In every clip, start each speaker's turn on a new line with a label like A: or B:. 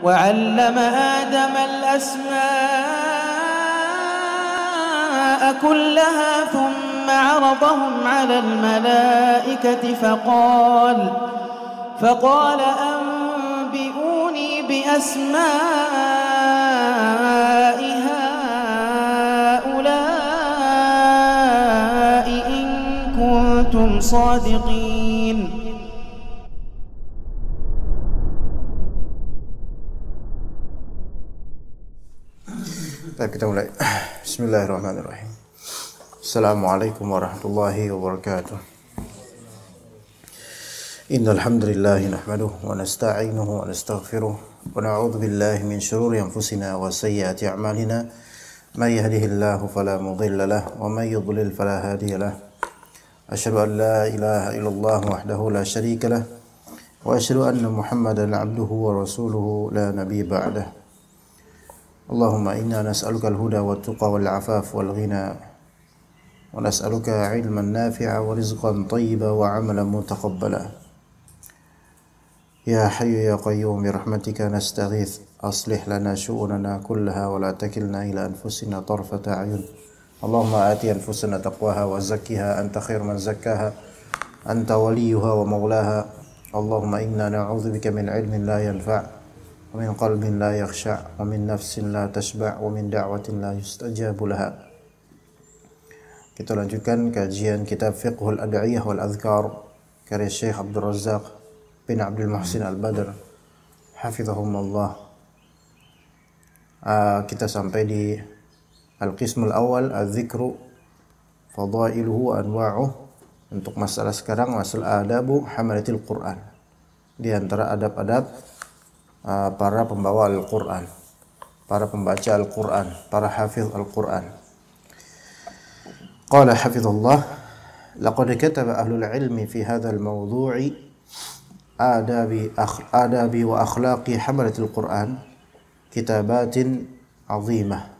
A: وعلم آدم الأسماء كلها ثم عرضهم على الملائكة فقال أنبئوني بأسماء هؤلاء إن كنتم صادقين.
B: Baik, kita mulai. Bismillahirrahmanirrahim. Assalamualaikum warahmatullahi wabarakatuh. Innal hamdalillah nahmaduhu wa nasta'inuhu wa nastaghfiruh wa na'udzu billahi min shururi anfusina wa sayyiati a'malina. May yahdihillahu fala mudilla lahu wa may yudlil fala hadiya lahu. Asyhadu an la ilaha illallah wahdahu la syarika lahu wa asyhadu anna Muhammadan 'abduhu wa rasuluhu la nabiyya ba'dahu. Allahumma inna nas'aluka al-huda wa tuqa wal afaf wal ghina wa nas'aluka ilman nafi'a wa rizqan tayyiba wa amalan mutaqabbala. Ya hayyu ya qayyum bi rahmatika nastaghith aslih lana syu'unana kullaha wa la takilna ila anfusina tarfata a'yun. Allahumma ati anfusana taqwaha wa zakkiha anta khairu man zakkaha anta waliyuha wa maulaha. Allahumma inna na'udzubika min ilmin la yanfa' wa min qalbin la yakhsha' wa min nafsin la tashba' wa min da'watin la yustajabu laha. Kita lanjutkan kajian kitab Fiqhul Ad'iyah wal Adhkar karya Syekh Abdul Razzaq bin Abdul Muhsin Al-Badr hafizahumullah. Kita sampai di Al-Qismul Awal Al-Dhikru Fadailuhu wa Anwa'uh. Untuk masalah sekarang masalah adabu hamalatil Qur'an, di antara adab-adab para pembawa Al-Quran, para pembaca Al-Quran, para hafiz Al-Quran. Qala hafizullah, laqad kataba ahlul ilmi fi hadzal mawdu'i adabi wa akhlaqi hamalatil Quran kitabatin azimah.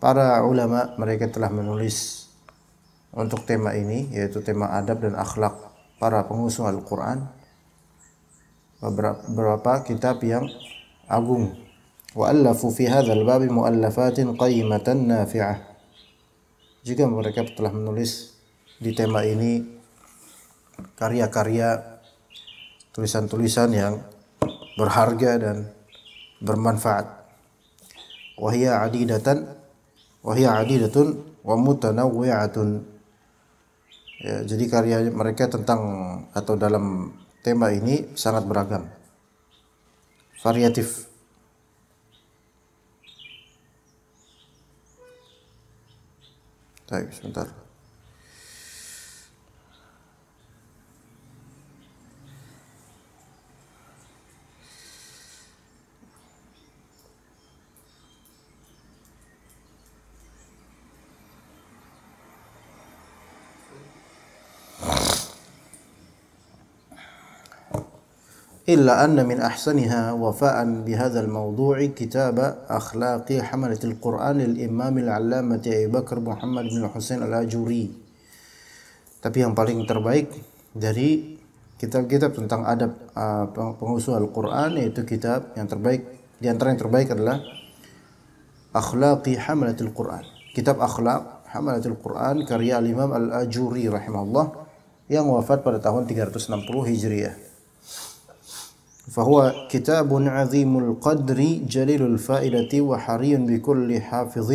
B: Para ulama mereka telah menulis untuk tema ini, yaitu tema adab dan akhlak para pengusung Al-Quran, beberapa kitab yang agung. Wa allafu fi hadzal bab muallafatin qayyimatan nafi'ah. Juga mereka telah menulis di tema ini karya-karya, tulisan-tulisan yang berharga dan bermanfaat. Wa hiya adidatun wa mutanawwi'atun. Ya, jadi karya mereka tentang atau dalam tema ini sangat beragam, variatif. Baik, sebentar. إلا أن من أحسنها وفاء بهذا الموضوع كتاب أخلاق حملة القرآن للإمام العلامة أبي بكر محمد بن الحسين الآجوري. Tapi yang paling terbaik dari kitab-kitab tentang adab pengusung Al-Quran, yaitu kitab yang terbaik, di antara yang terbaik adalah Akhlaqi Hamalatil Quran, kitab Akhlaq Hamalatil Quran karya Imam Al-Ajuri rahimahullah yang wafat pada tahun 360 Hijriah. فهو كتاب عظيم القدر جليل الفائدة وحري بكل حافظ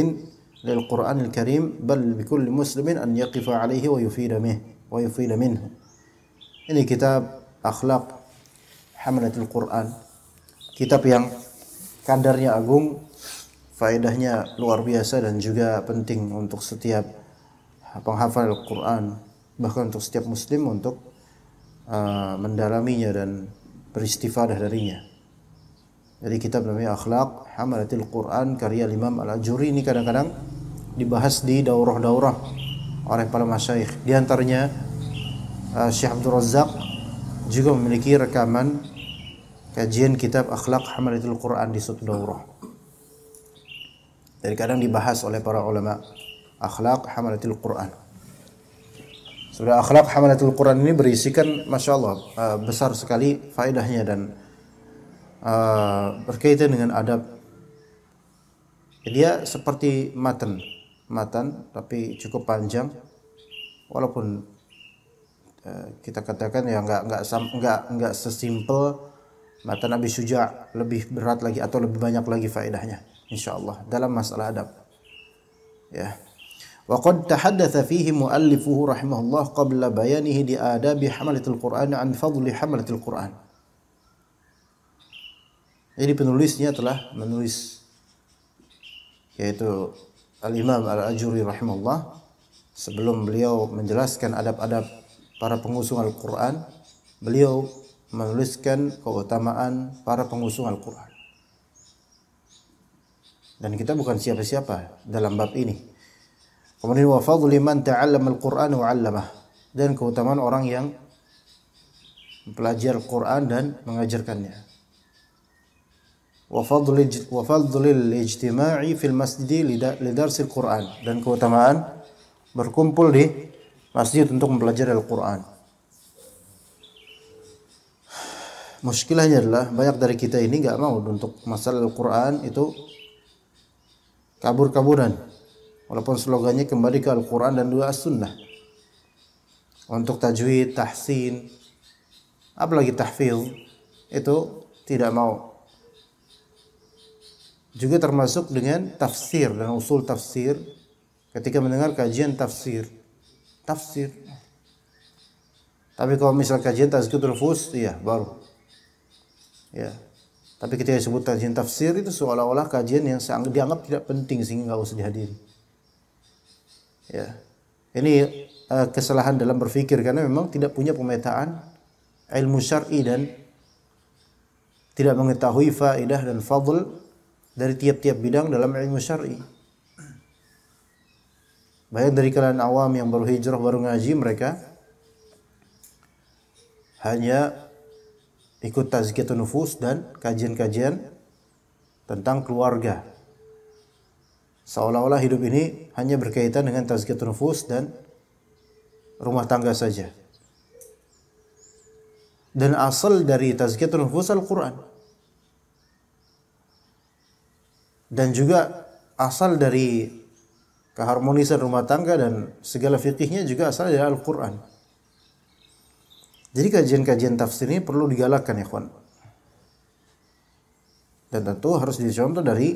B: للقرآن الكريم بل بكل مسلم أن يقف عليه ويفيد منه. Ini kitab Akhlaq Hamalatil Quran, kitab yang kadarnya agung, faedahnya luar biasa dan juga penting untuk setiap penghafal Al-Quran, bahkan untuk setiap muslim untuk mendalaminya dan beristifadah darinya. Jadi kitab namanya Akhlaq Hamalatil Quran karya Imam Al-Ajuri. Ini kadang-kadang dibahas di daurah-daurah oleh para masyayikh. Di antaranya Syekh Abdul Razzaq juga memiliki rekaman kajian kitab Akhlaq Hamalatil Quran di suatu daurah. Jadi kadang dibahas oleh para ulama Akhlaq Hamalatil Quran. Sudah Akhlaq Hamalatul Quran ini berisikan, Masya Allah, besar sekali faedahnya dan berkaitan dengan adab. Dia seperti matan tapi cukup panjang, walaupun kita katakan ya nggak sesimpel matan Abi Syuja', lebih berat lagi atau lebih banyak lagi faedahnya insyaallah dalam masalah adab. Ya. Wa qad tahaddatsa fihi muallifuhu rahimahullah qabla bayanihi di adabi hamalatil Qur'an an fadli hamalatil Qur'an. Jadi penulisnya telah menulis, yaitu Al-Imam Al-Ajuri rahimahullah, sebelum beliau menjelaskan adab-adab para pengusung Al-Quran, beliau menuliskan keutamaan para pengusung Al-Quran. Dan kita bukan siapa-siapa dalam bab ini. Kemudian wa fadli man ta'allama Al-Quran wa 'allamah, dan keutamaan orang yang mempelajari Al-Quran dan mengajarkannya. Wa fadlil ijtima'i fil masjid li darsil Quran, dan keutamaan berkumpul di masjid untuk mempelajari Al-Quran. Muskilahnya adalah banyak dari kita ini enggak mau untuk masalah Al-Quran itu kabur-kaburan, walaupun slogannya kembali ke Al-Quran dan dua As-Sunnah. Untuk tajwid, tahsin, apalagi tahfidz, itu tidak mau. Juga termasuk dengan tafsir dan usul tafsir. Ketika mendengar kajian tafsir. Tapi kalau misal kajian tazkiyatun nufus, iya baru. Ya. Tapi ketika disebut kajian tafsir itu seolah-olah kajian yang dianggap tidak penting sehingga enggak usah dihadiri. Ya. Ini kesalahan dalam berpikir, karena memang tidak punya pemetaan ilmu syar'i dan tidak mengetahui faedah dan fadl dari tiap-tiap bidang dalam ilmu syar'i. Banyak dari kalangan awam yang baru hijrah, baru ngaji, mereka hanya ikut tazkiyatun nufus dan kajian-kajian tentang keluarga. Seolah-olah hidup ini hanya berkaitan dengan tazkiyatun nufus dan rumah tangga saja. Dan asal dari tazkiyatun nufus Al-Quran. Dan juga asal dari keharmonisan rumah tangga dan segala fikihnya juga asal dari Al-Quran. Jadi kajian-kajian tafsir ini perlu digalakkan ya kawan. Dan tentu harus dicontoh dari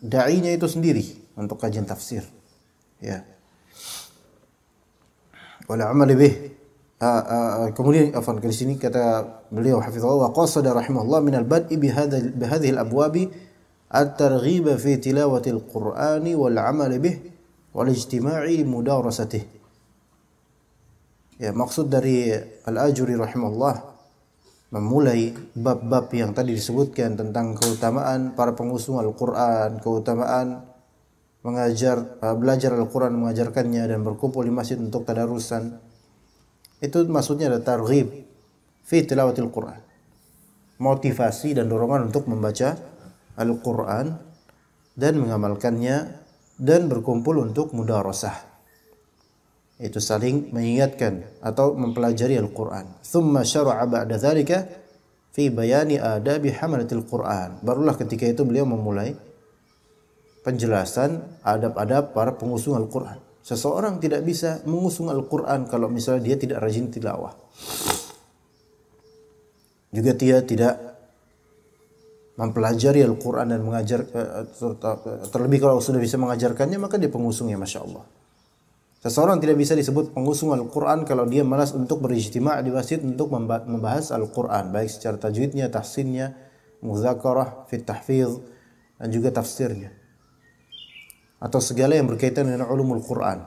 B: da'inya itu sendiri untuk kajian tafsir. Ya. Wala amali bih. Kemudian di sini kata beliau hafizahullah, wa qasada rahimahullah min al-bad'i bi hadhihi al-abwabi at-targhib fi tilawatil Qur'ani wal 'amal bih wal ijtima'i mudarasatih. Ya, maksud dari Al-Ajuri rahimahullah memulai bab-bab yang tadi disebutkan tentang keutamaan para pengusung Al-Quran, keutamaan belajar Al-Quran, mengajarkannya dan berkumpul di masjid untuk tadarusan. Itu maksudnya ada targhib fi tilawatil Quran. Motivasi dan dorongan untuk membaca Al-Quran dan mengamalkannya dan berkumpul untuk mudarasah. Itu saling mengingatkan atau mempelajari Al-Quran. Thumma syara'a ba'da dzalika fi bayani adabi hamalatil Quran. Barulah ketika itu beliau memulai penjelasan adab-adab para pengusung Al-Quran. Seseorang tidak bisa mengusung Al-Quran kalau misalnya dia tidak rajin tilawah. Juga dia tidak mempelajari Al-Quran dan mengajar, terlebih kalau sudah bisa mengajarkannya, maka dia pengusungnya, Masya Allah. Seseorang tidak bisa disebut pengusung Al-Quran kalau dia malas untuk berijtima' di masjid untuk membahas Al-Quran, baik secara tajwidnya, tahsinnya, mudzakarah, fit tahfidz, dan juga tafsirnya, atau segala yang berkaitan dengan ulumul Quran.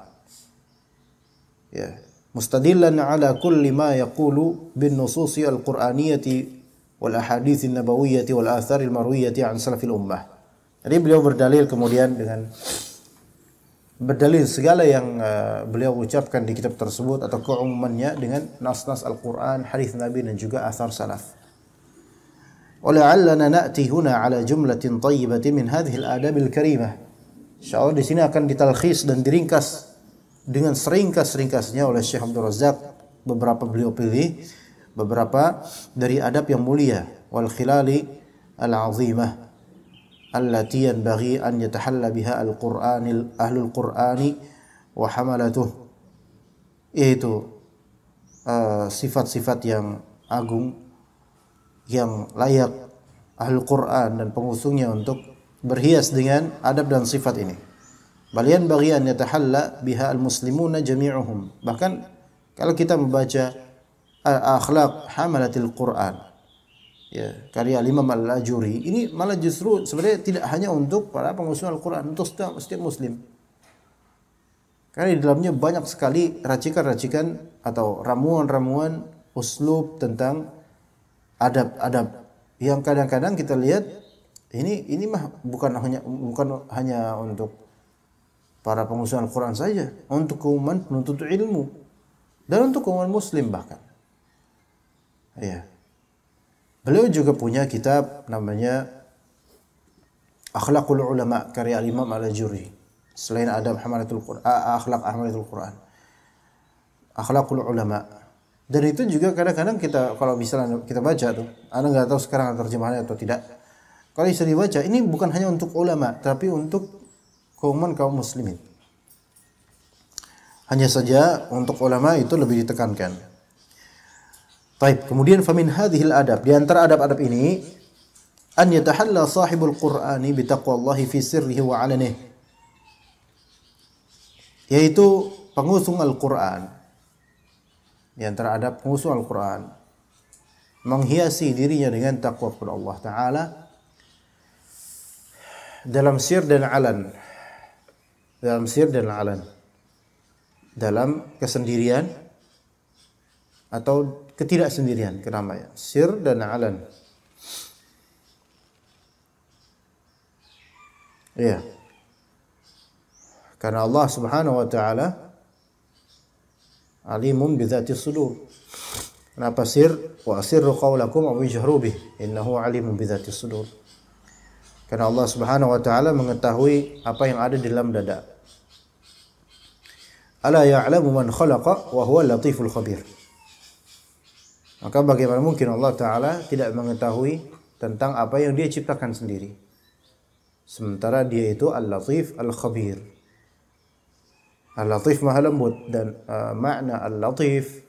B: Ya, mustadillan ala kulli ma yaqulu bin nususi al-Qur'aniyati wal ahadits an-nabawiyyah wal athar al-marwiyyah an salafil ummah. Jadi beliau berdalil kemudian dengan berdalil segala yang beliau ucapkan di kitab tersebut atau keumumannya dengan nas-nas Al-Qur'an, hadis Nabi dan juga athar salaf. Wala'allana na'ti huna ala jumlatin thayyibatin min hadhihi al-adab al-karimah. Insyaallah di sini akan ditalkhis dan diringkas dengan seringkas-ringkasnya oleh Syekh Abdul Razak. Beberapa beliau pilih beberapa dari adab yang mulia, wal khilali al-'azimah allati yanbaghi an yatahalla biha ahlul Qur'ani wa hamalatuh, yaitu sifat-sifat yang agung yang layak ahlul Qur'an dan pengusungnya untuk berhias dengan adab dan sifat ini. Balian bagi an yatahalla biha al-muslimuna jami'uhum. Bahkan kalau kita membaca akhlaq hamalatil Qur'an, ya, karya Imam Al-Ajuri, ini malah justru sebenarnya tidak hanya untuk para pengusung Al-Qur'an, untuk setiap muslim. Karena di dalamnya banyak sekali racikan-racikan atau ramuan-ramuan uslub tentang adab-adab yang kadang-kadang kita lihat ini mah bukan hanya untuk para pengusung Al-Qur'an saja, untuk kaum penuntut ilmu dan untuk kaum muslim bahkan. Ya. Beliau juga punya kitab namanya Akhlaqul Ulama karya Imam Al-Ajuri. Selain adab hamalatul Qur'an, akhlaq hamalatul Qur'an. Akhlaqul Ulama. Dan itu juga kadang-kadang kita kalau misalnya kita baca tuh, Anda enggak tahu sekarang terjemahannya atau tidak. Kalau bisa dibaca, ini bukan hanya untuk ulama, tapi untuk kaum muslimin. Hanya saja untuk ulama itu lebih ditekankan. Baik, kemudian famin hadhil adab, di antara adab-adab ini an yatahalla sahibul Qur'ani bi taqwallahi fi sirrihi wa 'alanihi, yaitu pengusung Al-Qur'an. Di antara adab pengusung Al-Qur'an menghiasi dirinya dengan takwa kepada Allah Ta'ala dalam sir dan alan. Dalam sir dan alan. Dalam kesendirian atau ketidaksendirian, keramaian. Sir dan alan. Iya. Karena Allah Subhanahu wa Ta'ala alimun bidzati sudur. Kenapa sir? Wa asirru qaulakum aw ijharu bih innahu alimun bidzati sudur. Karena Allah Subhanahu wa Ta'ala mengetahui apa yang ada di dalam dada. Ala ya'lamu man khalaqa wa huwa latiful khabir. Maka bagaimana mungkin Allah Ta'ala tidak mengetahui tentang apa yang dia ciptakan sendiri, sementara dia itu al-latif al-khabir. Al-latif maha lembut, dan makna al-latif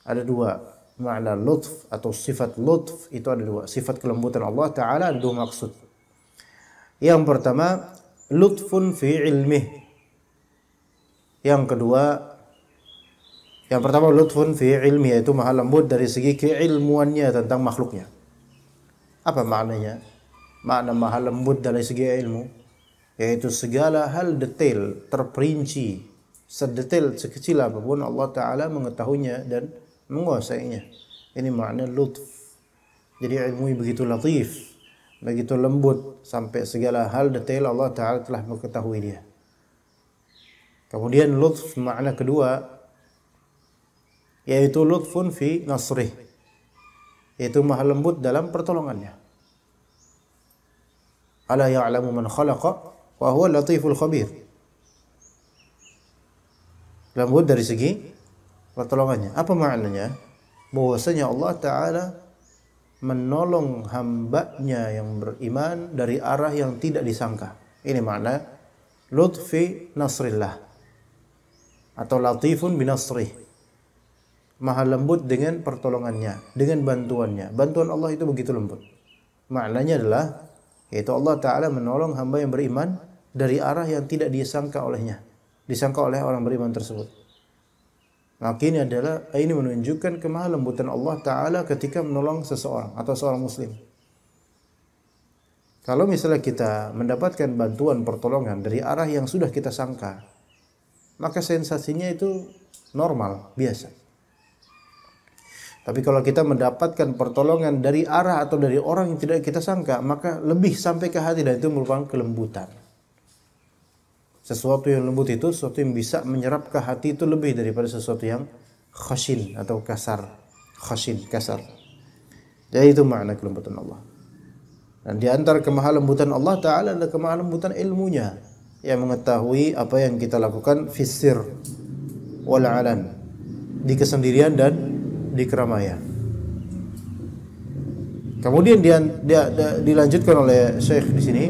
B: ada dua. Makna lutf atau sifat lutf itu ada dua. Sifat kelembutan Allah Ta'ala ada dua maksud. Yang pertama, lutfun fi ilmih. Yang pertama lutfun fi ilmi, yaitu maha lembut dari segi keilmuannya tentang makhluknya. Apa maknanya? Makna maha lembut dari segi ilmu yaitu segala hal detail, terperinci, sedetail sekecil apapun Allah Ta'ala mengetahuinya dan menguasainya. Ini makna lutf. Jadi ilmu begitu latif, begitu lembut, sampai segala hal detail Allah Ta'ala telah mengetahui dia. Kemudian lutf makna kedua yaitu lutfun fi nasrih, yaitu maha lembut dalam pertolongannya. Ala ya'lamu man khalaqa wa huwa latiful khabir. Lembut dari segi pertolongannya. Apa maknanya? Bahwasanya Allah Ta'ala menolong hambanya yang beriman dari arah yang tidak disangka. Ini makna lutfi nasrillah atau latifun binasrih. Maha lembut dengan pertolongannya, dengan bantuannya. Bantuan Allah itu begitu lembut. Maknanya adalah yaitu Allah Ta'ala menolong hamba yang beriman dari arah yang tidak disangka olehnya, disangka oleh orang beriman tersebut. Maka ini menunjukkan kemahalembutan Allah Ta'ala ketika menolong seseorang atau seorang muslim. Kalau misalnya kita mendapatkan bantuan pertolongan dari arah yang sudah kita sangka, maka sensasinya itu normal, biasa. Tapi kalau kita mendapatkan pertolongan dari arah atau dari orang yang tidak kita sangka, maka lebih sampai ke hati, dan itu merupakan kelembutan. Sesuatu yang lembut itu sesuatu yang bisa menyerap ke hati itu lebih daripada sesuatu yang khashin atau kasar. Khashin, kasar. Jadi itu makna kelembutan Allah. Dan di antara kemahalembutan Allah Ta'ala adalah kemahalembutan ilmunya, yang mengetahui apa yang kita lakukan fissir wal alan, di kesendirian dan di keramaian. Kemudian dilanjutkan oleh Syekh di sini,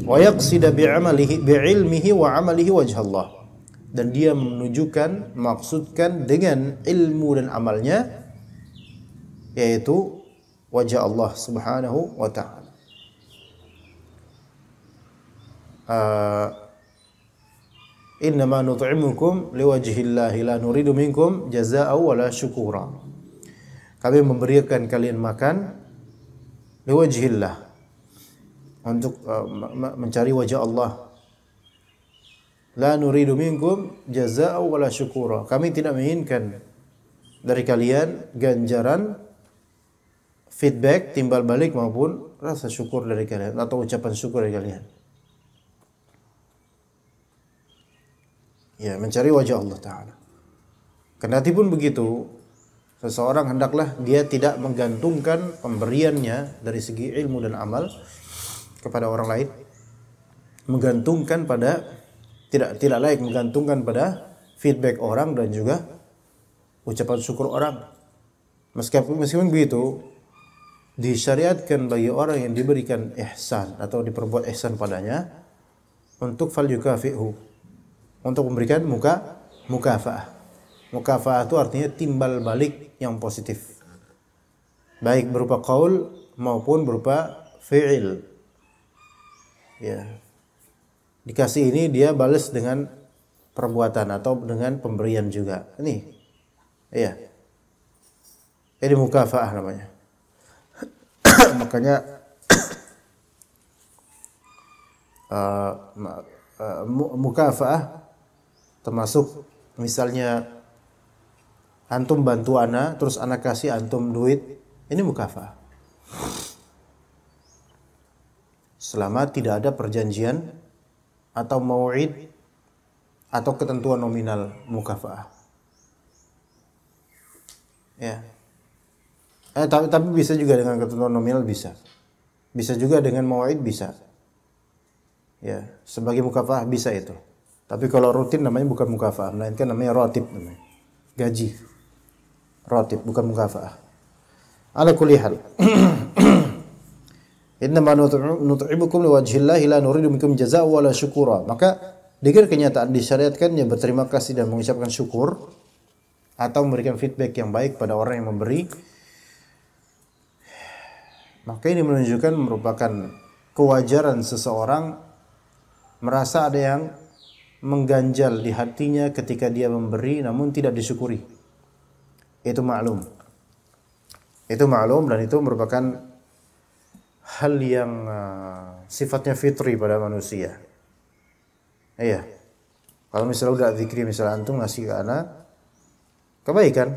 B: wa yaqsida bi'ilmihi wa 'amalihi wajh Allah. Dan dia menunjukkan, maksudkan dengan ilmu dan amalnya, yaitu wajah Allah Subhanahu wa ta'ala. Innama nut'imukum liwajhillahi la nuridu minkum jazaa'an wala syukura. Kami memberikan kalian makan liwajhillah, untuk mencari wajah Allah. La nuridu minkum jazaa'an wala syukura. Kami tidak menginginkan dari kalian ganjaran, feedback, timbal balik maupun rasa syukur dari kalian atau ucapan syukur dari kalian. Ya, mencari wajah Allah Ta'ala. Kendati pun begitu, seseorang hendaklah dia tidak menggantungkan pemberiannya dari segi ilmu dan amal kepada orang lain, menggantungkan pada tidak layak menggantungkan pada feedback orang dan juga ucapan syukur orang. Meskipun begitu, disyariatkan bagi orang yang diberikan ihsan atau diperbuat ihsan padanya untuk fal yukafi'hu, untuk memberikan mukafaah. Mukafaah itu artinya timbal balik yang positif, baik berupa qaul maupun berupa fi'il. Ya. Dikasih ini, dia balas dengan perbuatan atau dengan pemberian juga. Ini, iya. Ini mukafaah namanya. Makanya mukafaah termasuk misalnya antum bantu ana, terus ana kasih antum duit, ini mukafaah. Selama tidak ada perjanjian atau mau'id atau ketentuan nominal mukafaah. Ya. Tapi bisa juga dengan ketentuan nominal, bisa. Bisa juga dengan mau'id, bisa. Ya, sebagai mukafaah bisa itu. Tapi kalau rutin namanya bukan mukafaah, melainkan namanya rotib namanya. Gaji. Rotib bukan mukafaah. Ala kulli hal. Innama nut'ibukum liwajhillahi la nuridu minkum jazaa'an wala syukura. Maka dengan kenyataan disyariatkannya berterima kasih dan mengucapkan syukur atau memberikan feedback yang baik pada orang yang memberi, maka ini menunjukkan merupakan kewajaran seseorang merasa ada yang mengganjal di hatinya ketika dia memberi namun tidak disyukuri. Itu maklum. Itu maklum dan itu merupakan hal yang sifatnya fitri pada manusia. Iya. Kalau misalnya udah zikri, misalnya antum ngasih ke anak kebaikan,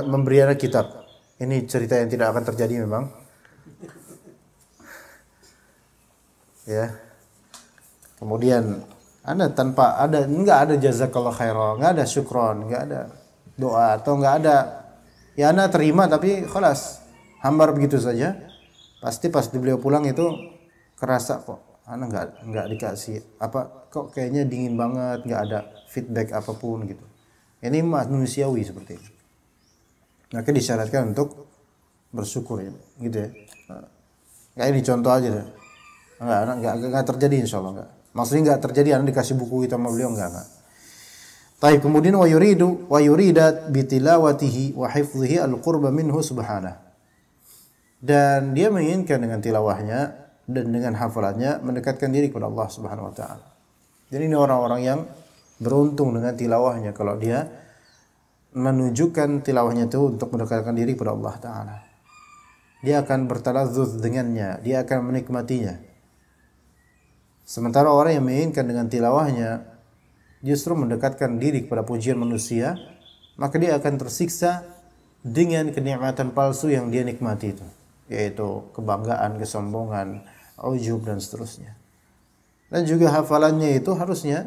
B: memberi anak kitab. Ini cerita yang tidak akan terjadi memang. Ya. Kemudian Anda tanpa ada, enggak ada jazakallah khairan, enggak ada syukron, enggak ada doa atau enggak ada, ya Anda terima tapi khalas, hambar begitu saja. Pasti pas beliau pulang itu kerasa kok Anda enggak dikasih apa, kok kayaknya dingin banget, enggak ada feedback apapun gitu. Ini manusiawi seperti ini. Maka disyaratkan untuk bersyukur ya, gitu ya. Kayak ini contoh aja deh. Enggak terjadi insyaallah enggak. Maksudnya enggak terjadi Anda dikasih buku itu sama beliau enggak. Tapi kemudian wa yuridat bitilawatihi wa hifdhihi al-qurba minhu subhanahu. Dan dia menginginkan dengan tilawahnya dan dengan hafalannya mendekatkan diri kepada Allah Subhanahu wa taala. Jadi ini orang-orang yang beruntung dengan tilawahnya kalau dia menunjukkan tilawahnya itu untuk mendekatkan diri kepada Allah taala. Dia akan bertaladzuz dengannya, dia akan menikmatinya. Sementara orang yang menginginkan dengan tilawahnya justru mendekatkan diri kepada pujian manusia, maka dia akan tersiksa dengan kenikmatan palsu yang dia nikmati itu, yaitu kebanggaan, kesombongan, ujub dan seterusnya. Dan juga hafalannya itu harusnya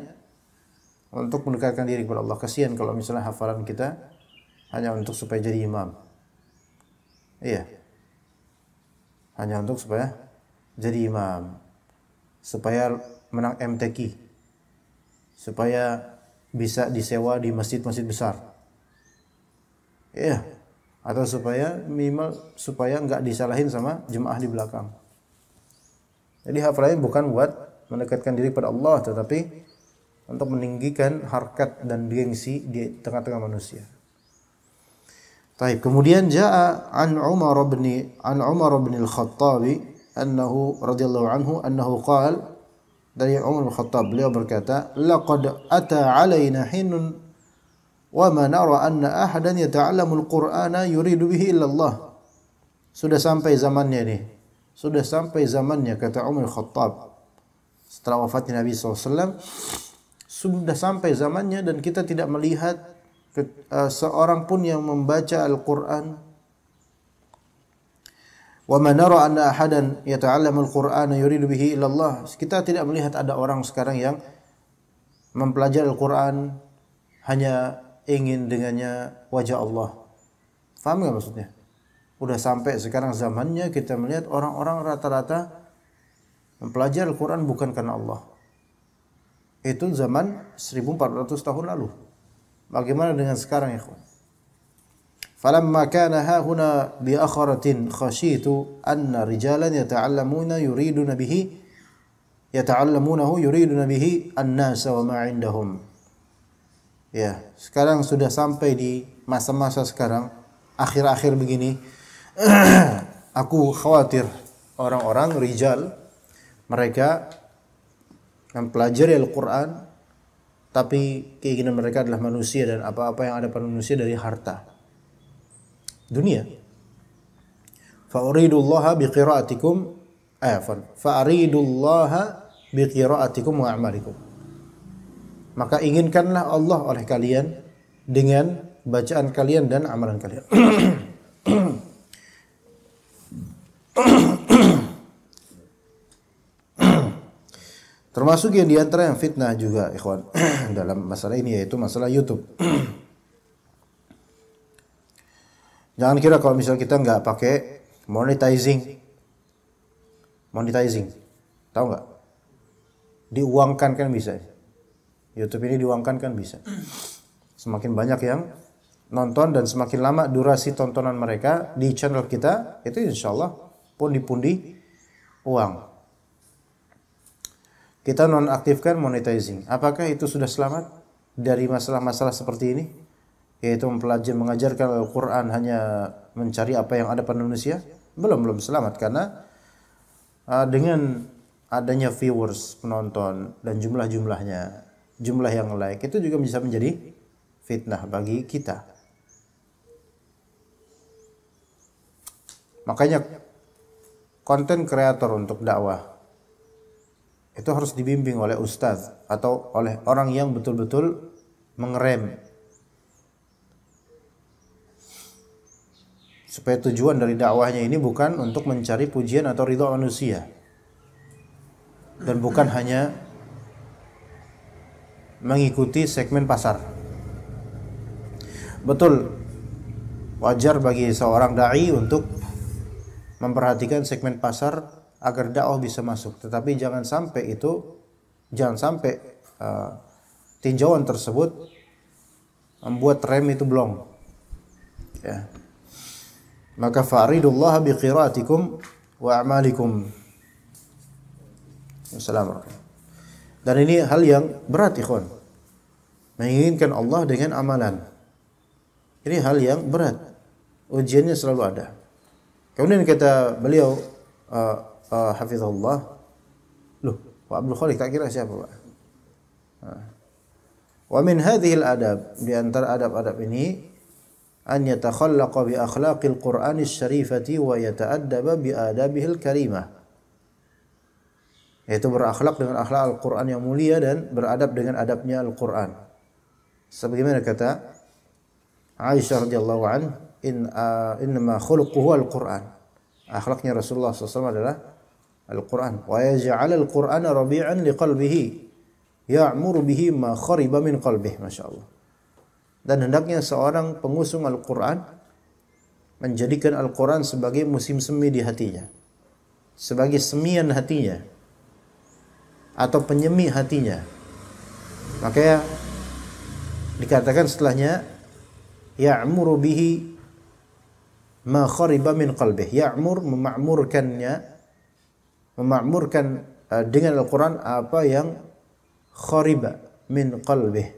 B: untuk mendekatkan diri kepada Allah. Kasihan kalau misalnya hafalan kita hanya untuk supaya jadi imam. Iya. Hanya untuk supaya jadi imam. Supaya menang MTQ. Supaya bisa disewa di masjid-masjid besar. Iya. atau supaya minimal supaya nggak disalahin sama jemaah di belakang. Jadi hafalannya bukan buat mendekatkan diri pada Allah, tetapi untuk meninggikan harkat dan gengsi di tengah-tengah manusia. Taib. Kemudian jaa an Umar bin al-Khattab annahu radhiyallahu anhu annahu qala, dari Umar bin Khattab beliau berkata, laqad ata alaina hinun wa ma nara anna ahadan yata'allamu al-Qur'ana yuridu bihi illa Allah. Sudah sampai zamannya nih. Sudah sampai zamannya, kata Umar bin Khattab setelah wafatnya Nabi SAW, sudah sampai zamannya dan kita tidak melihat seorang pun yang membaca Al-Quran. Wa man nara anna ahadan yata'allamu al-Qur'ana yuridu bihi illa Allah. Kita tidak melihat ada orang sekarang yang mempelajari Al-Quran hanya ingin dengannya wajah Allah. Faham enggak maksudnya? Udah sampai sekarang zamannya kita melihat orang-orang rata-rata mempelajari Al-Quran bukan karena Allah. Itu zaman 1400 tahun lalu. Bagaimana dengan sekarang ya ikhwan? Falamma kana hahuna bi akharatin khashitu anna rijalan yata'allamunahu yuriduna bihi an-nasa wa ma 'indahum. Ya, sekarang sudah sampai di masa-masa sekarang, akhir-akhir begini. Aku khawatir orang-orang rijal mereka mempelajari Al-Quran tapi keinginan mereka adalah manusia dan apa-apa yang ada pada manusia dari harta dunia. Fa'uridullaha biqira'atikum wa a'malikum. Maka inginkanlah Allah oleh kalian dengan bacaan kalian dan amalan kalian. Termasuk yang diantara yang fitnah juga ikhwan dalam masalah ini, yaitu masalah YouTube. Jangan kira kalau misal kita nggak pakai monetizing, tahu nggak? Diuangkan kan bisa. YouTube ini diuangkan kan bisa. Semakin banyak yang nonton dan semakin lama durasi tontonan mereka di channel kita, itu insya Allah pundi-pundi uang. Kita nonaktifkan monetizing. Apakah itu sudah selamat dari masalah-masalah seperti ini? Yaitu mengajarkan Al-Quran hanya mencari apa yang ada pada manusia? Belum selamat, karena dengan adanya viewers, penonton, dan jumlahnya, jumlah yang like, itu juga bisa menjadi fitnah bagi kita. Makanya konten kreator untuk dakwah itu harus dibimbing oleh ustaz atau oleh orang yang betul-betul mengerem, supaya tujuan dari dakwahnya ini bukan untuk mencari pujian atau ridha manusia, dan bukan hanya mengikuti segmen pasar. Betul, wajar bagi seorang dai untuk memperhatikan segmen pasar agar dakwah bisa masuk, tetapi jangan sampai tinjauan tersebut membuat rem itu blong. Ya. Maka fa'ridullaha biqira'atikum wa a'malikum. Assalamualaikum. Dan ini hal yang berat ikhwan. Menginginkan Allah dengan amalan. Ini hal yang berat. Ujiannya selalu ada. Kemudian kata beliau hafizahullah, loh, Pak Abdul Khaliq tak kira siapa Pak? Wa min hadhil adab, di antara adab-adab ini, an yatakhallaqa bi akhlaqil Qur'anis syarifati wa yata'addaba bi adabihil karimah. Yaitu berakhlak dengan akhlak Al-Quran yang mulia dan beradab dengan adabnya Al-Quran. Sebagaimana kata Aisyah radhiyallahu anha, innama khuluquhu Al-Quran. Akhlaknya Rasulullah SAW adalah Al-Quran. Wa yaj'al Al-Qur'ana rabi'an liqalbihi ya'muru bihi ma khariba min qalbihi. Masyaallah. Dan hendaknya seorang pengusung Al-Quran menjadikan Al-Quran sebagai musim semi di hatinya, sebagai semian hatinya atau penyemi hatinya. Makanya dikatakan setelahnya ya'muru bihi ma khariba min qalbih. Ya'mur memakmurkan dengan Al-Quran apa yang khariba min qalbih.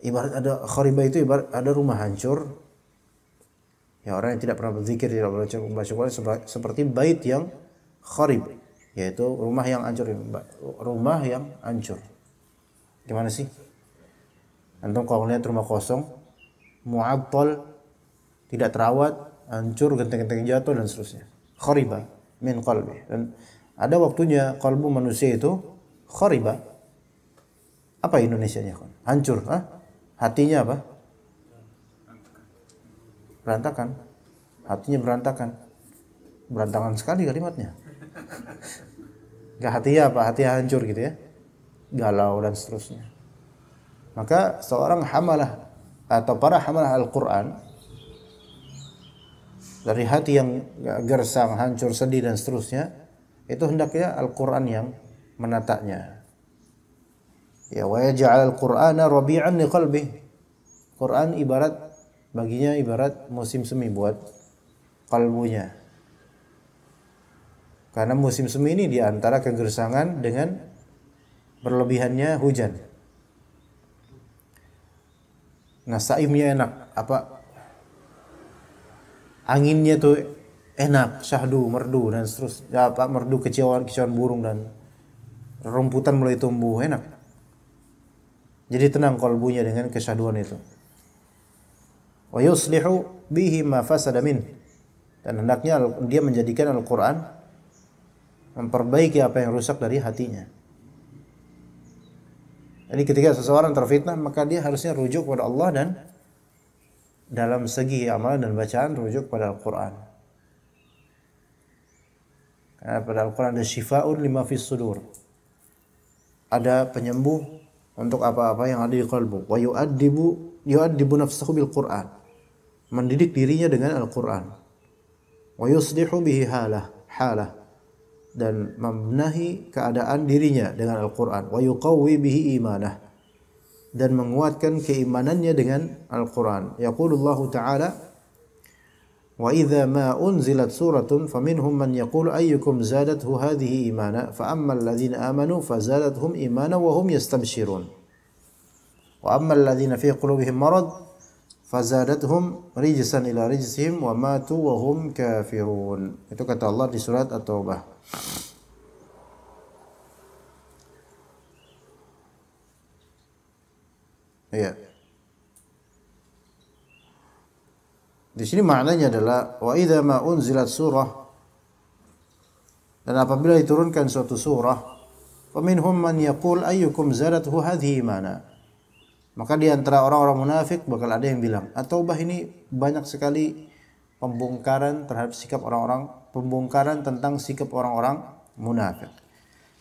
B: Ibarat ada khariba itu ibarat ada rumah hancur. Ya, orang yang tidak pernah berzikir, tidak pernah membaca Quran seperti bait yang kharib, yaitu rumah yang hancur. Rumah yang hancur. Gimana sih? Antum kalau lihat rumah kosong, mu'attal, tidak terawat, hancur, genteng-genteng jatuh dan seterusnya. Khariba min qalbi. Dan ada waktunya kalbu manusia itu khariba. Apa Indonesianya? Hancur, hatinya apa? Berantakan. Hatinya berantakan. Berantakan sekali kalimatnya. Enggak, hatinya apa? Hatinya hancur gitu ya. Galau dan seterusnya. Maka seorang hamalah atau para hamalah Al-Quran dari hati yang gersang, hancur, sedih dan seterusnya, itu hendaknya Al-Quran yang menatanya. Ya, wa yaj'al al-Qur'ana rabi'an liqalbi. Quran baginya ibarat musim semi buat kalbunya. Karena musim semi ini di antara kegersangan dengan berlebihannya hujan. Nah, saimnya enak, anginnya tuh enak, syahdu, merdu dan seterusnya, merdu kicauan burung dan rumputan mulai tumbuh, enak. Jadi tenang kalbunya dengan kesyahduan itu. Wa yuslihu bihi ma fasada min. Dan hendaknya dia menjadikan Al-Quran memperbaiki apa yang rusak dari hatinya. Jadi ketika seseorang terfitnah, maka dia harusnya rujuk kepada Allah, dan dalam segi amalan dan bacaan rujuk pada Al-Quran. Karena pada Al-Quran ada syifa'un lima fis sudur. Ada penyembuh untuk apa-apa yang ada di kalbu. Wa yu'addibu nafsahu bil Quran. Mendidik dirinya dengan Al-Quran. Wa yuslihu bihi halah. Dan membenahi keadaan dirinya dengan Al-Quran. Wa yuqawwi bihi imanah. Dan menguatkan keimanannya dengan Al-Quran. Yaqulullahu ta'ala, wa idza ma unzilat suratun faminhum man yaqulu ayyukum zadathu hadhihi imana fa ammal ladzina amanu fazadathum imana wa hum yastabshirun. Wa ammal ladzina fi qulubihim marad fazadathum rijsan ila rijsihim wa matu wa hum kafirun. Itu kata Allah di surat At-Taubah. Ya. Di sini maknanya adalah wa idza ma unzilat surah, dan apabila diturunkan suatu surah, faminhum man yaqul ayyukum zadathu hadhihi imana. Maka di antara orang-orang munafik bakal ada yang bilang, At-Taubah ini banyak sekali pembongkaran terhadap sikap orang-orang, pembongkaran tentang sikap orang-orang munafik.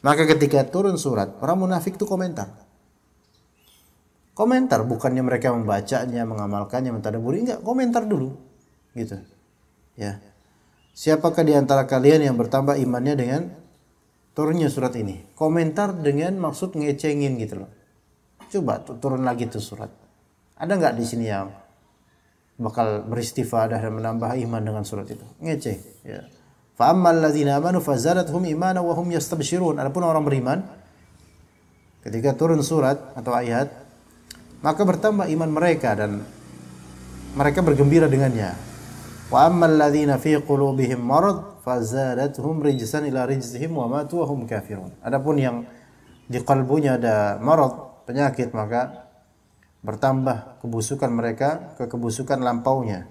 B: Maka ketika turun surat, orang munafik itu komentar. Komentar, bukannya mereka membacanya, mengamalkannya, mentadabburi, enggak, komentar dulu. Gitu. Ya. Siapakah di antara kalian yang bertambah imannya dengan turunnya surat ini? Komentar dengan maksud ngecengin gitu loh. Coba turun lagi tuh surat. Ada enggak di sini yang bakal beristifadah dan menambah iman dengan surat itu? Ngeceh, ya. Fa ammal ladzina amanu fazadathum imana wa hum yastabshirun. Adapun orang beriman ketika turun surat atau ayat, maka bertambah iman mereka dan mereka bergembira dengannya. Wa ammal ladzina fi qulubihim marad fazadathum rijsan ila rijsihim wa matu wa hum kafirun. Adapun yang di kalbunya ada marad, penyakit, maka bertambah kebusukan mereka ke kebusukan lampaunya.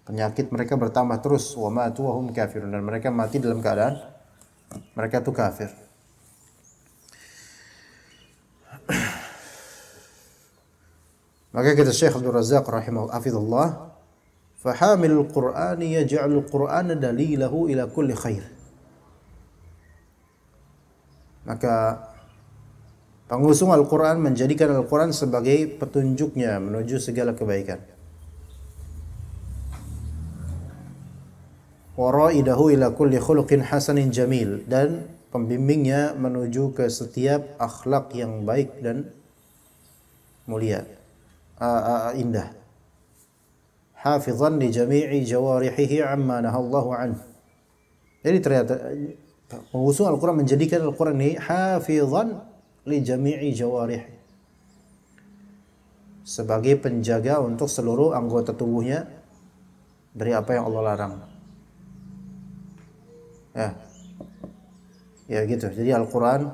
B: Penyakit mereka bertambah terus, wa matu wa hum kafirun, dan mereka mati dalam keadaan mereka itu kafir. Maka kata Syekh Abdul Razak rahimahullah, fahamilul Qur'ani yaj'alul Qur'ana dalilahu ila kulli khair. Maka pengusung Al-Quran menjadikan Al-Quran sebagai petunjuknya menuju segala kebaikan. Waraidahu ila kulli khuluqin hasanin jamil, dan pembimbingnya menuju ke setiap akhlak yang baik dan mulia, indah. hafizan li jami'i jawarihihi amma nahallahu anhu. Jadi ternyata pengusung Al-Quran menjadikan Al-Quran ini hafizan li jami'i jawarih, sebagai penjaga untuk seluruh anggota tubuhnya dari apa yang Allah larang. Ya gitu. Jadi Al-Quran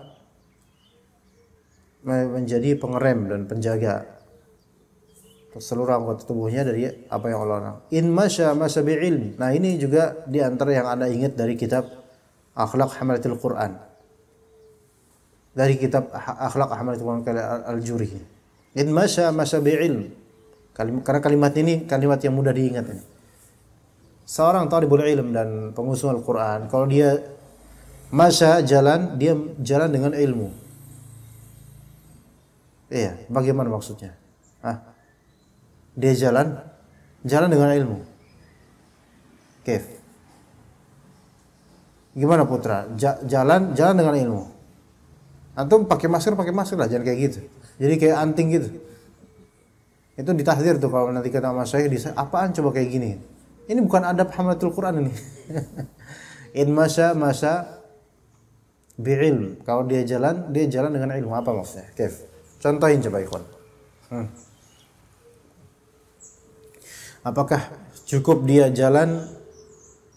B: menjadi pengerem dan penjaga untuk seluruh anggota tubuhnya dari apa yang Allah larang. In masya bi'ilm. Nah ini juga di antara yang Anda ingat dari kitab Akhlaq Hamalatul Quran. Dari kitab Akhlaq Hamalatul Quran Al-Juri. In masya bi'ilm. Karena kalimat ini kalimat yang mudah diingat ini. Seorang talibul ilm dan pengusung Al-Quran, kalau dia masya jalan, dia jalan dengan ilmu. Iya, bagaimana maksudnya? Dia jalan dengan ilmu. Kif? Gimana putra? Jalan dengan ilmu. Antum pakai masker lah, jangan kayak gitu. Jadi kayak anting gitu. Itu ditahdir tuh kalau nanti kata Mas Syekh, apaan coba kayak gini? Ini bukan adab hamalatul Quran ini. In masya bi'ilm. Kalau dia jalan dengan ilmu. Apa maksudnya? Kif? Contohin coba ikhwan. Apakah cukup dia jalan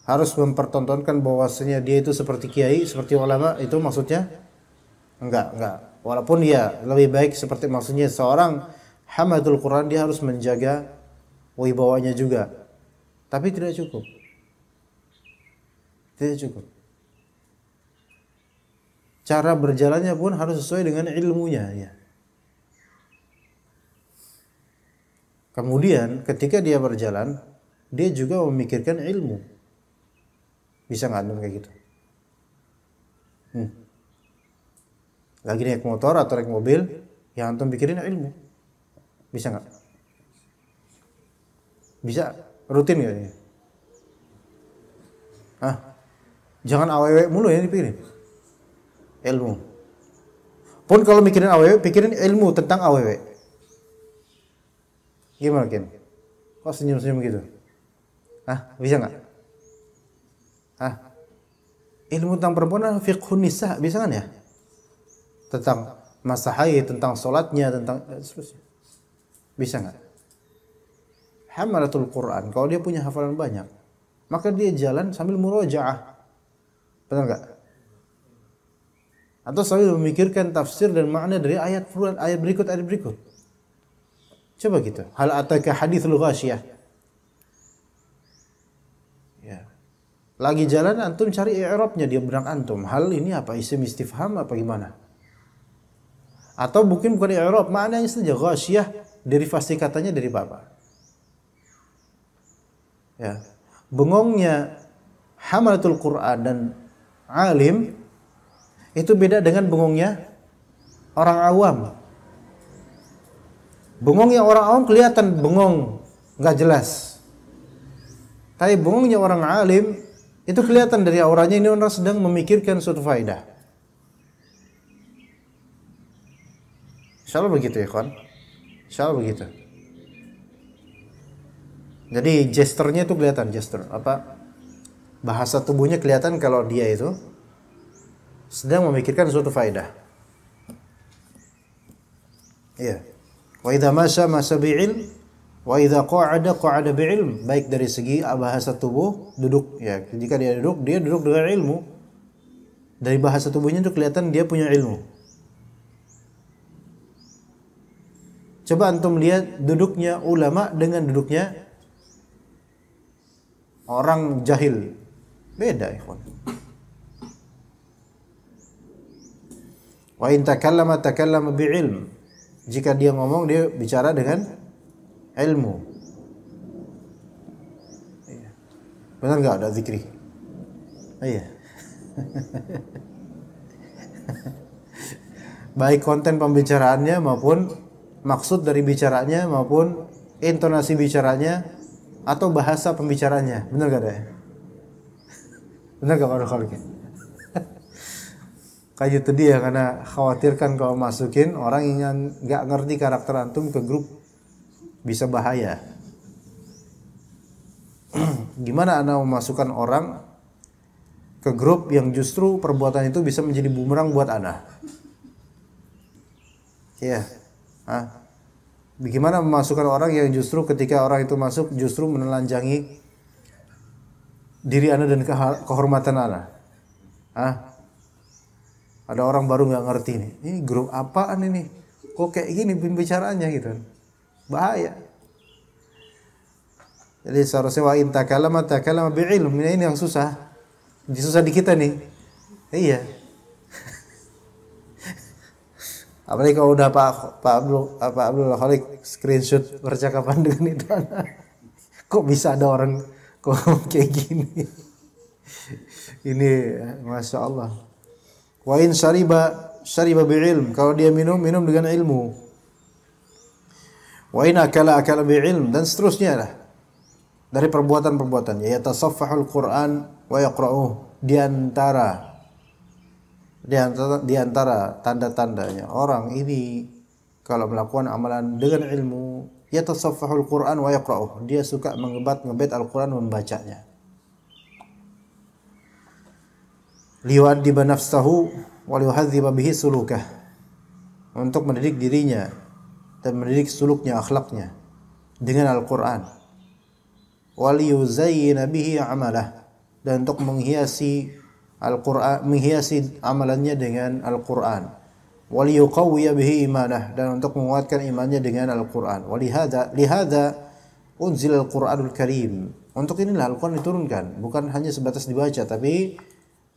B: harus mempertontonkan bahwasanya dia itu seperti kiai, seperti ulama? Itu maksudnya? Enggak. Walaupun dia lebih baik seperti maksudnya seorang hamalatul Quran, dia harus menjaga wibawanya juga. Tapi tidak cukup. Cara berjalannya pun harus sesuai dengan ilmunya ya. Kemudian ketika dia berjalan, dia juga memikirkan ilmu. Bisa nggak antum kayak gitu? Lagi naik motor atau naik mobil, yang antum pikirin ilmu. Bisa nggak? Bisa. Rutin nggak ini? Jangan aww mulu ya dipikirin. Ilmu. Pun kalau mikirin aww, pikirin ilmu tentang aww. Gimana Ken? Kok senyum-senyum gitu? Bisa nggak? Ilmu tentang perempuan, fiqhun nisa, bisa kan ya? Tentang masa haid, tentang sholatnya, tentang seterusnya. Bisa nggak? Hamalatul Quran, kalau dia punya hafalan banyak, maka dia jalan sambil murojaah. Benar nggak? Atau sambil memikirkan tafsir dan makna dari ayat berikut. Coba gitu. Hal ataka hadithul ghasyiyah. Ya. Lagi jalan antum cari i'rabnya, dia bilang antum, hal ini apa, isim istifham apa gimana? Atau bukan i'rab, maknanya saja ghasyiyah, derivasi katanya dari apa? Ya. Bengongnya hamalatul Quran dan alim itu beda dengan bengongnya orang awam. Bengongnya orang awam kelihatan bengong, nggak jelas. Tapi bengongnya orang alim itu kelihatan dari auranya, ini orang sedang memikirkan suatu faedah. Insyaallah begitu ya kawan. Insyaallah begitu. Jadi gesturnya itu kelihatan, gestur apa, bahasa tubuhnya kelihatan kalau dia itu sedang memikirkan suatu faedah. Iya. Wa idza masya bi'ilm wa idza qa'ada bi'ilm. Baik dari segi bahasa tubuh, duduk ya. Jika dia duduk dengan ilmu. Dari bahasa tubuhnya itu kelihatan dia punya ilmu. Coba antum lihat duduknya ulama dengan duduknya orang jahil. Beda ikhwan. Wa in takallama bi'ilm. Jika dia ngomong, dia bicara dengan ilmu. Benar enggak ada zikri? Iya. Baik konten pembicaraannya maupun maksud dari bicaranya maupun intonasi bicaranya atau bahasa pembicaranya. Benar enggak ada? Benar enggak Pak Khalid? Kayak itu dia, karena khawatirkan kalau masukin orang yang nggak ngerti karakter antum ke grup bisa bahaya. Gimana Anda memasukkan orang ke grup yang justru perbuatan itu bisa menjadi bumerang buat Anda? Iya. Bagaimana memasukkan orang yang justru ketika orang itu masuk justru menelanjangi diri Anda dan kehormatan Anda? Ada orang baru nggak ngerti nih. Ini grup apaan ini? Kok kayak gini pembicaraannya gitu? Bahaya. Jadi seharusnya wa in takallama bi'ilm. Ini yang susah. Susah di kita nih. Iya. Apalagi kalau udah Pak Abdul Khalik screenshot percakapan dengan itu. Kok bisa ada orang kok kayak gini? Ini Masya Allah. Wa in syariba bi'ilm. Kalau dia minum dengan ilmu. Wa in akala bi'ilm. Dan seterusnya lah. Dari perbuatan-perbuatan. Ya tasaffahul Qur'an wa yaqra'uh. Di antara tanda-tandanya orang ini kalau melakukan amalan dengan ilmu, ya tasaffahul Qur'an wa yaqra'uh. Dia suka mengebet Al-Qur'an membacanya. Liyu'addiba nafsahu wa liyuhadziba bihi sulukah. Untuk mendidik dirinya dan mendidik suluknya, akhlaknya dengan Al-Qur'an. Wa liyuzayyina bihi 'amalah. Dan untuk menghiasi Al-Qur'an, menghiasi amalannya dengan Al-Qur'an. Wa liyuqawwiya bihi imanah. Dan untuk menguatkan imannya dengan Al-Qur'an. Wa lihada unzila Al-Qur'anul Karim. Untuk inilah Al-Qur'an diturunkan, bukan hanya sebatas dibaca tapi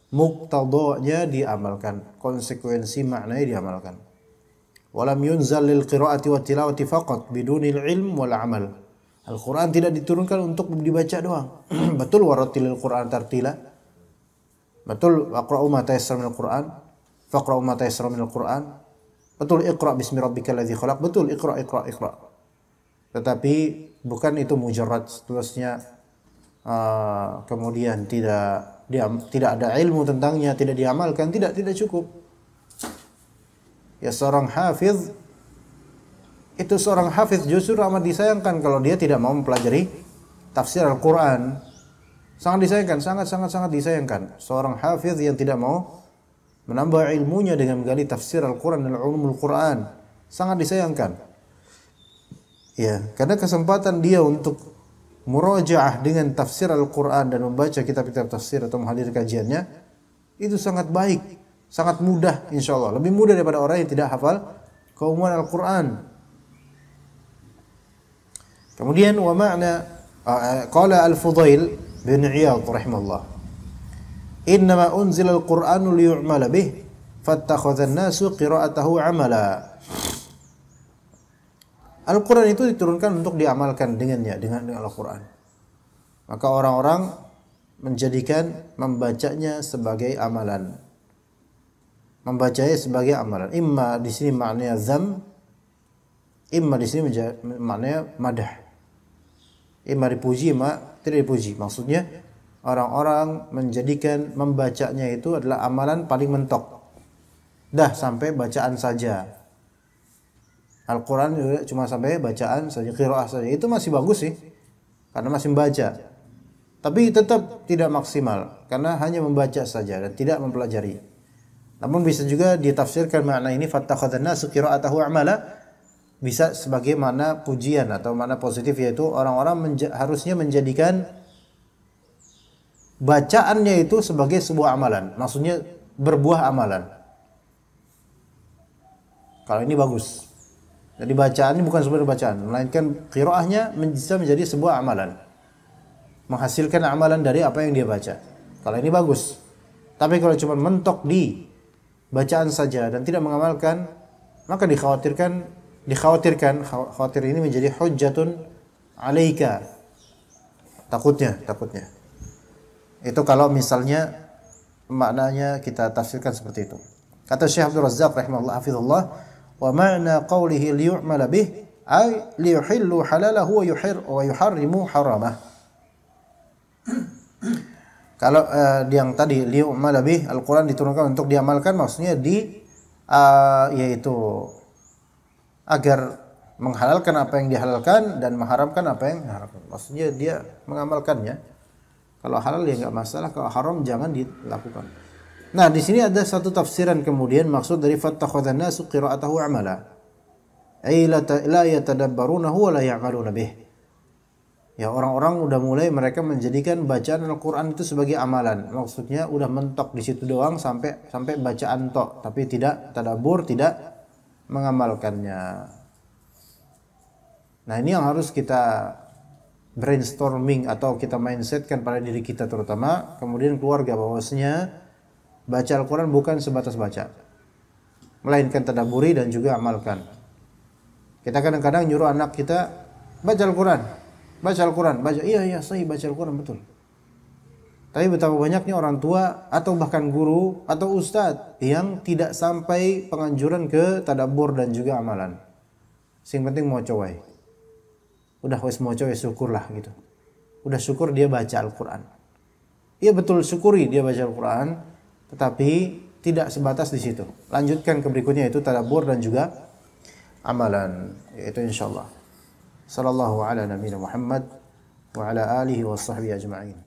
B: muqtadanya diamalkan, konsekuensi maknanya diamalkan. Walam yunzal lil qira'ati wa tilawati faqat bidunil ilm wal amal. Al-Qur'an tidak diturunkan untuk dibaca doang. Betul warattilil Qur'an tartila. Betul waqra'u ma tayassara minal Qur'an, faqra'u ma tayassara minal Qur'an. Betul iqra' bismi rabbikal ladzi khalaq. Betul iqra'. Tetapi bukan itu mujarrad terusnya kemudian tidak ada ilmu tentangnya, tidak diamalkan, tidak cukup. Ya seorang hafiz justru amat disayangkan kalau dia tidak mau mempelajari tafsir Al-Qur'an. Sangat disayangkan, sangat disayangkan. Seorang hafiz yang tidak mau menambah ilmunya dengan menggali tafsir Al-Qur'an dan ulumul Qur'an, sangat disayangkan. Ya, karena kesempatan dia untuk murajaah dengan tafsir Al-Qur'an dan membaca kitab-kitab tafsir atau menghadiri kajiannya itu sangat baik, sangat mudah insyaallah. Lebih mudah daripada orang yang tidak hafal keumuman Al-Qur'an. Kemudian wa ma'na qala Al-Fudail bin Iyad rahimahullah. Innama unzila al-Qur'anu liyu'mala bih fattakhadha an-nasu qira'atahu 'amala. Al-Qur'an itu diturunkan untuk diamalkan dengannya, dengan Al-Qur'an. Maka orang-orang menjadikan membacanya sebagai amalan. Membacanya sebagai amalan. Imma di sini maknanya dzam, imma di sini maknanya madah. Imma dipuji, imma tidak dipuji. Maksudnya orang-orang menjadikan membacanya itu adalah amalan paling mentok. Dah sampai bacaan saja. Al-Quran juga cuma sampai bacaan saja, qiraah saja. Itu masih bagus sih, karena masih membaca. Tapi tetap tidak maksimal, karena hanya membaca saja dan tidak mempelajari. Namun bisa juga ditafsirkan makna ini fattakhadhan nasu qira'atahu amala, bisa sebagai makna pujian atau makna positif, yaitu orang-orang harusnya menjadikan bacaannya itu sebagai sebuah amalan. Maksudnya berbuah amalan. Kalau ini bagus. Jadi bacaannya bukan sebuah bacaan, melainkan qiraahnya bisa menjadi sebuah amalan. Menghasilkan amalan dari apa yang dia baca. Kalau ini bagus. Tapi kalau cuma mentok di bacaan saja dan tidak mengamalkan, maka khawatir ini menjadi hujjatun alaika. Takutnya. Itu kalau misalnya maknanya kita tafsirkan seperti itu. Kata Syekh Abdul Razzaq rahimahullah hafizullah, wa ma'na qawlihi liyu'mala bih ay liyuhillu halalahu wa yuharrimu haramah. Kalau yang tadi liyu'mala bih, Al-Qur'an diturunkan untuk diamalkan, maksudnya yaitu agar menghalalkan apa yang dihalalkan dan mengharamkan apa yang diharamkan. Maksudnya dia mengamalkannya. Kalau halal ya enggak masalah, kalau haram jangan dilakukan. Nah, di sini ada satu tafsiran kemudian maksud dari fattakhadhan nasu qira'atahu amala. Ay la yatadabbarunahu wa la ya'maluna bih. Ya, orang-orang udah mulai mereka menjadikan bacaan Al-Qur'an itu sebagai amalan. Maksudnya udah mentok di situ doang sampai bacaan tok, tapi tidak tadabbur, tidak mengamalkannya. Nah, ini yang harus kita brainstorming atau kita mindsetkan pada diri kita terutama, kemudian keluarga, bahwasanya baca Al-Quran bukan sebatas baca, melainkan tadabburi dan juga amalkan. Kita kadang-kadang nyuruh anak kita baca Al-Quran, baca, iya saya baca Al-Quran betul. Tapi betapa banyaknya orang tua atau bahkan guru atau ustadz yang tidak sampai penganjuran ke tadabbur dan juga amalan. Sing penting mau coba. Udah wis mau coba syukurlah gitu. Udah syukur dia baca Al-Quran. Iya betul, syukuri dia baca Al-Quran, tetapi tidak sebatas di situ. Lanjutkan ke berikutnya, itu tadabbur dan juga amalan, yaitu insyaallah. Sallallahu ala nabiyina Muhammad wa ala alihi wa sahbihi ajma'in.